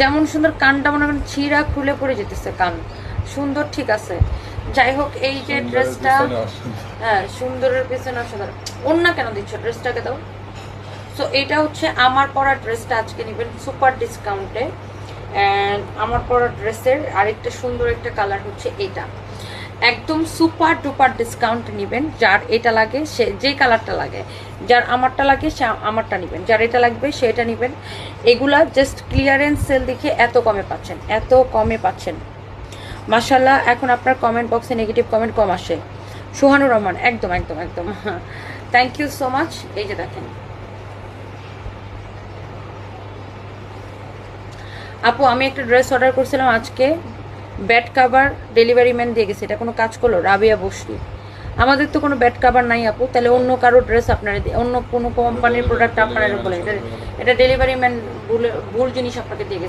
যেমন সুন্দর, কানটা মনে করেন ছিঁড়া খুলে পড়ে যেতেছে কান, সুন্দর ঠিক আছে। যাই হোক, এই যে ড্রেসটা, হ্যাঁ সুন্দরের পেছনে অসাধারণ। ওড়না কেন দিচ্ছ, ড্রেসটাকে দাও। সো এটা হচ্ছে আমার পরা ড্রেসটা, আজকে নেবেন সুপার ডিসকাউন্টে। অ্যান্ড আমার পরা ড্রেসের আরেকটা সুন্দর একটা কালার হচ্ছে এটা, একদম সুপার ডুপার ডিসকাউন্ট নেবেন। যার এটা লাগে সে যে কালারটা লাগে, যার আমারটা লাগে সে আমারটা নেবেন, যার এটা লাগবে সে এটা নেবেন। এগুলা জাস্ট ক্লিয়ারেন্স সেল দেখে এত কমে পাচ্ছেন, এত কমে পাচ্ছেন মাশাল্লাহ। এখন আপনার কমেন্ট বক্সে নেগেটিভ কমেন্ট কম আসে। সোহানুর রহমান, একদম একদম একদম, থ্যাংক ইউ সো মাচ। এই যে দেখেন আপু, আমি একটা ড্রেস অর্ডার করছিলাম আজকে, ব্যাড কাভার ডেলিভারি ম্যান দিয়ে গেছে, এটা কোনো কাজ করলো? রাবিয়া বসরি, আমাদের তো কোনো ব্যাড কাভার নাই আপু, তাহলে অন্য কারো ড্রেস আপনারা, অন্য কোনো কোম্পানির প্রোডাক্ট আপনারা বলে, এটা ডেলিভারি ম্যান ভুল জিনিস আপনাকে দিয়ে গেছে।